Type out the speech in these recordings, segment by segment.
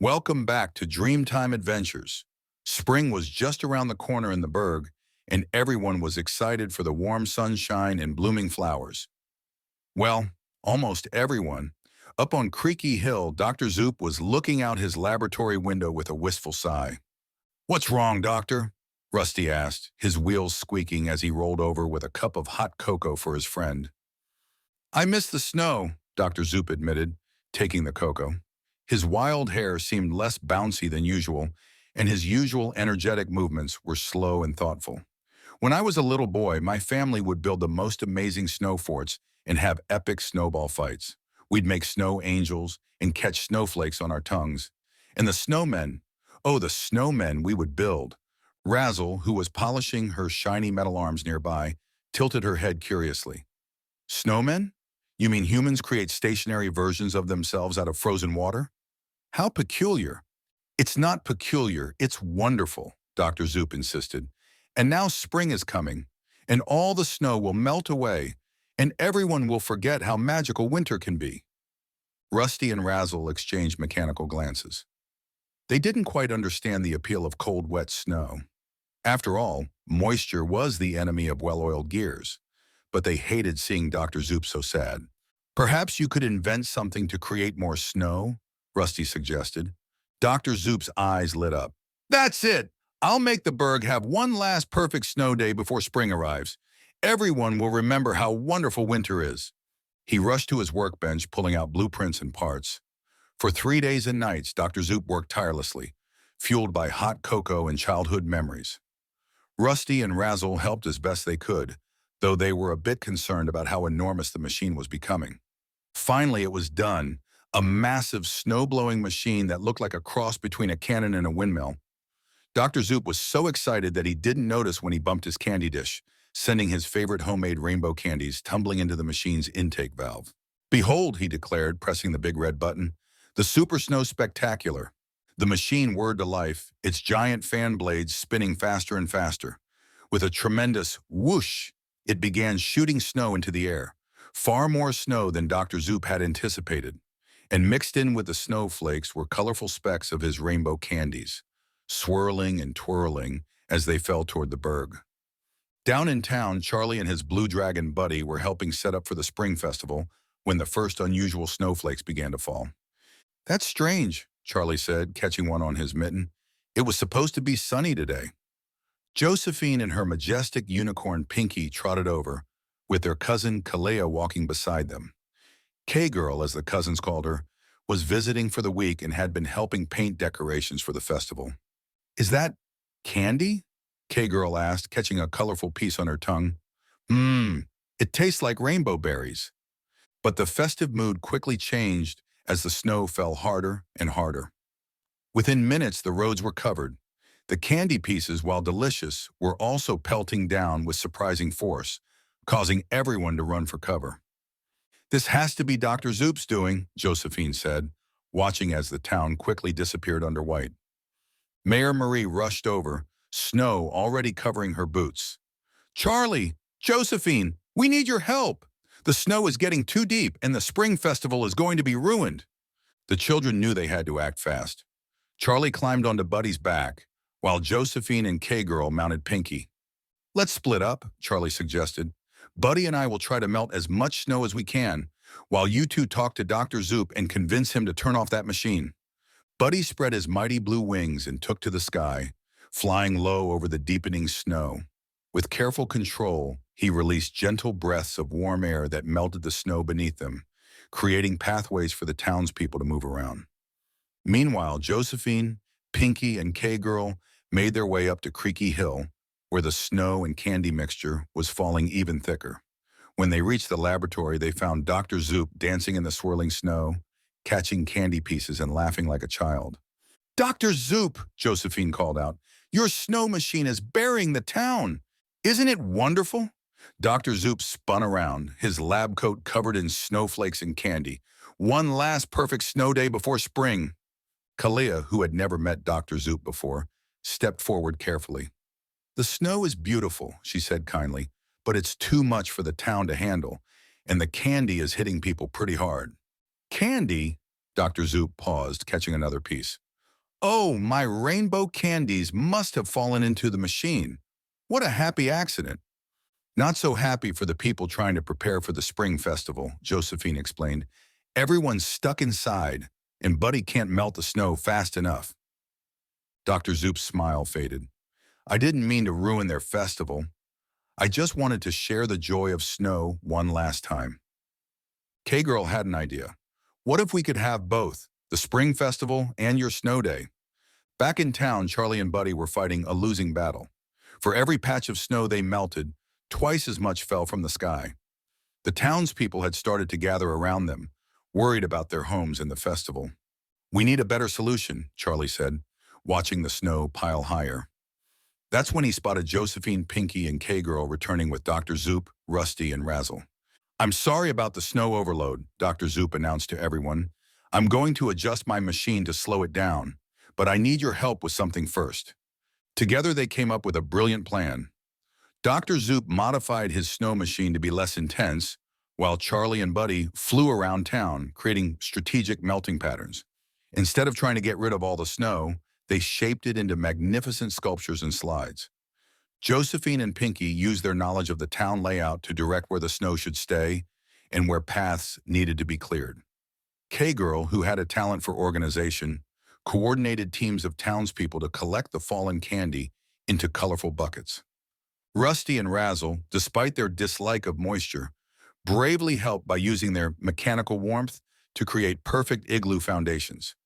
Welcome back to Dreamtime Adventures. Spring was just around the corner in the Burg, and everyone was excited for the warm sunshine and blooming flowers. Well, almost everyone. Up on Creaky Hill, Dr. Zoop was looking out his laboratory window with a wistful sigh. "What's wrong, Doctor?" Rusty asked, his wheels squeaking as he rolled over with a cup of hot cocoa for his friend. "I miss the snow," Dr. Zoop admitted, taking the cocoa. His wild hair seemed less bouncy than usual, and his usual energetic movements were slow and thoughtful. "When I was a little boy, my family would build the most amazing snow forts and have epic snowball fights. We'd make snow angels and catch snowflakes on our tongues. And the snowmen, oh, the snowmen we would build." Razzle, who was polishing her shiny metal arms nearby, tilted her head curiously. "Snowmen? You mean humans create stationary versions of themselves out of frozen water? How peculiar." "It's not peculiar, it's wonderful," Dr. Zoop insisted. "And now spring is coming, and all the snow will melt away, and everyone will forget how magical winter can be." Rusty and Razzle exchanged mechanical glances. They didn't quite understand the appeal of cold, wet snow. After all, moisture was the enemy of well-oiled gears, but they hated seeing Dr. Zoop so sad. "Perhaps you could invent something to create more snow," Rusty suggested. Dr. Zoop's eyes lit up. "That's it! I'll make the Burg have one last perfect snow day before spring arrives. Everyone will remember how wonderful winter is." He rushed to his workbench, pulling out blueprints and parts. For 3 days and nights, Dr. Zoop worked tirelessly, fueled by hot cocoa and childhood memories. Rusty and Razzle helped as best they could, though they were a bit concerned about how enormous the machine was becoming. Finally, it was done, a massive snow-blowing machine that looked like a cross between a cannon and a windmill. Dr. Zoop was so excited that he didn't notice when he bumped his candy dish, sending his favorite homemade rainbow candies tumbling into the machine's intake valve. "Behold," he declared, pressing the big red button, "the Super Snow Spectacular." The machine whirred to life, its giant fan blades spinning faster and faster. With a tremendous whoosh, it began shooting snow into the air, far more snow than Dr. Zoop had anticipated. And mixed in with the snowflakes were colorful specks of his rainbow candies, swirling and twirling as they fell toward the Burg. Down in town, Charlie and his Blue Dragon buddy were helping set up for the Spring Festival when the first unusual snowflakes began to fall. "That's strange," Charlie said, catching one on his mitten. "It was supposed to be sunny today." Josephine and her majestic unicorn Pinky trotted over, with their cousin Kaleah walking beside them. K-Girl, as the cousins called her, was visiting for the week and had been helping paint decorations for the festival. "Is that candy?" K-Girl asked, catching a colorful piece on her tongue. It tastes like rainbow berries." But the festive mood quickly changed as the snow fell harder and harder. Within minutes, the roads were covered. The candy pieces, while delicious, were also pelting down with surprising force, causing everyone to run for cover. "This has to be Dr. Zoop's doing," Josephine said, watching as the town quickly disappeared under white. Mayor Marie rushed over, snow already covering her boots. "Charlie! Josephine! We need your help! The snow is getting too deep and the spring festival is going to be ruined." The children knew they had to act fast. Charlie climbed onto Buddy's back, while Josephine and K-Girl mounted Pinky. "Let's split up," Charlie suggested. "Buddy and I will try to melt as much snow as we can, while you two talk to Dr. Zoop and convince him to turn off that machine." Buddy spread his mighty blue wings and took to the sky, flying low over the deepening snow. With careful control, he released gentle breaths of warm air that melted the snow beneath them, creating pathways for the townspeople to move around. Meanwhile, Josephine, Pinky, and K-Girl made their way up to Creaky Hill, where the snow and candy mixture was falling even thicker. When they reached the laboratory, they found Dr. Zoop dancing in the swirling snow, catching candy pieces and laughing like a child. "Dr. Zoop," Josephine called out, "your snow machine is burying the town. Isn't it wonderful?" Dr. Zoop spun around, his lab coat covered in snowflakes and candy. "One last perfect snow day before spring." Kaleah, who had never met Dr. Zoop before, stepped forward carefully. "The snow is beautiful," she said kindly, "but it's too much for the town to handle, and the candy is hitting people pretty hard." "Candy?" Dr. Zoop paused, catching another piece. Oh, my rainbow candies must have fallen into the machine. What a happy accident. Not so happy for the people trying to prepare for the spring festival, Josephine explained. Everyone's stuck inside, and Buddy can't melt the snow fast enough. Dr. Zoop's smile faded. I didn't mean to ruin their festival. I just wanted to share the joy of snow one last time. K-Girl had an idea. What if we could have both, the spring festival and your snow day? Back in town, Charlie and Buddy were fighting a losing battle. For every patch of snow they melted, twice as much fell from the sky. The townspeople had started to gather around them, worried about their homes and the festival. We need a better solution, Charlie said, watching the snow pile higher. That's when he spotted Josephine, Pinky, and K-Girl returning with Dr. Zoop, Rusty, and Razzle. I'm sorry about the snow overload, Dr. Zoop announced to everyone. I'm going to adjust my machine to slow it down, but I need your help with something first. Together they came up with a brilliant plan. Dr. Zoop modified his snow machine to be less intense, while Charlie and Buddy flew around town, creating strategic melting patterns. Instead of trying to get rid of all the snow, they shaped it into magnificent sculptures and slides. Josephine and Pinky used their knowledge of the town layout to direct where the snow should stay and where paths needed to be cleared. K-Girl, who had a talent for organization, coordinated teams of townspeople to collect the fallen candy into colorful buckets. Rusty and Razzle, despite their dislike of moisture, bravely helped by using their mechanical warmth to create perfect igloo foundations.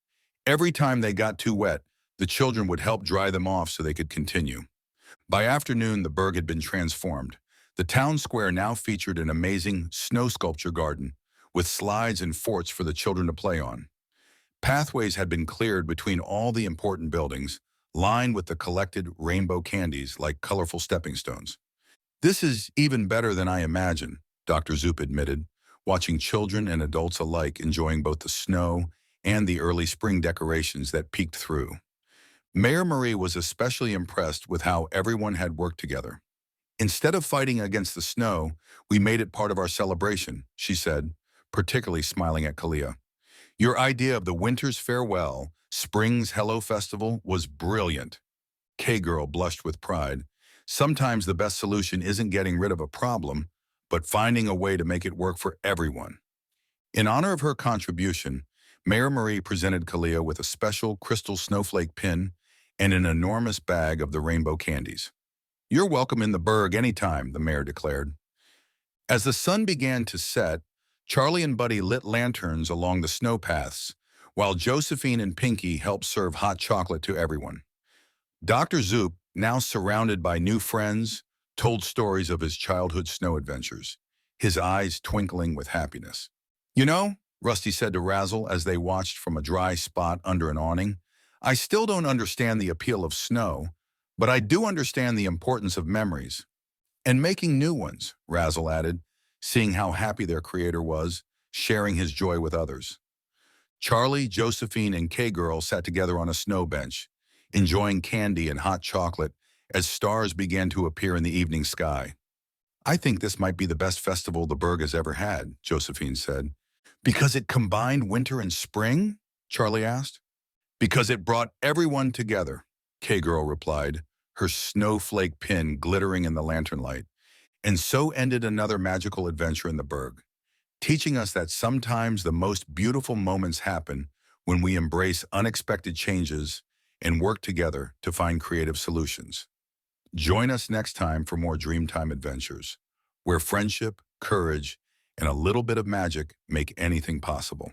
Every time they got too wet, the children would help dry them off so they could continue. By afternoon, the Burg had been transformed. The town square now featured an amazing snow sculpture garden with slides and forts for the children to play on. Pathways had been cleared between all the important buildings, lined with the collected rainbow candies like colorful stepping stones. This is even better than I imagined, Dr. Zoop admitted, watching children and adults alike enjoying both the snow and the early spring decorations that peeked through. Mayor Marie was especially impressed with how everyone had worked together. Instead of fighting against the snow, we made it part of our celebration, she said, particularly smiling at Kaleah. Your idea of the winter's farewell, spring's hello festival was brilliant. K-Girl blushed with pride. Sometimes the best solution isn't getting rid of a problem, but finding a way to make it work for everyone. In honor of her contribution, Mayor Marie presented Kaleah with a special crystal snowflake pin and an enormous bag of the rainbow candies. You're welcome in the Burg anytime, the mayor declared. As the sun began to set, Charlie and Buddy lit lanterns along the snow paths, while Josephine and Pinky helped serve hot chocolate to everyone. Dr. Zoop, now surrounded by new friends, told stories of his childhood snow adventures, his eyes twinkling with happiness. You know, Rusty said to Razzle as they watched from a dry spot under an awning, I still don't understand the appeal of snow, but I do understand the importance of memories. And making new ones, Razzle added, seeing how happy their creator was, sharing his joy with others. Charlie, Josephine, and K-Girl sat together on a snow bench, enjoying candy and hot chocolate as stars began to appear in the evening sky. I think this might be the best festival the Burg has ever had, Josephine said. Because it combined winter and spring? Charlie asked. Because it brought everyone together, K-Girl replied, her snowflake pin glittering in the lantern light. And so ended another magical adventure in the Burg, teaching us that sometimes the most beautiful moments happen when we embrace unexpected changes and work together to find creative solutions. Join us next time for more Dreamtime adventures, where friendship, courage, and a little bit of magic make anything possible.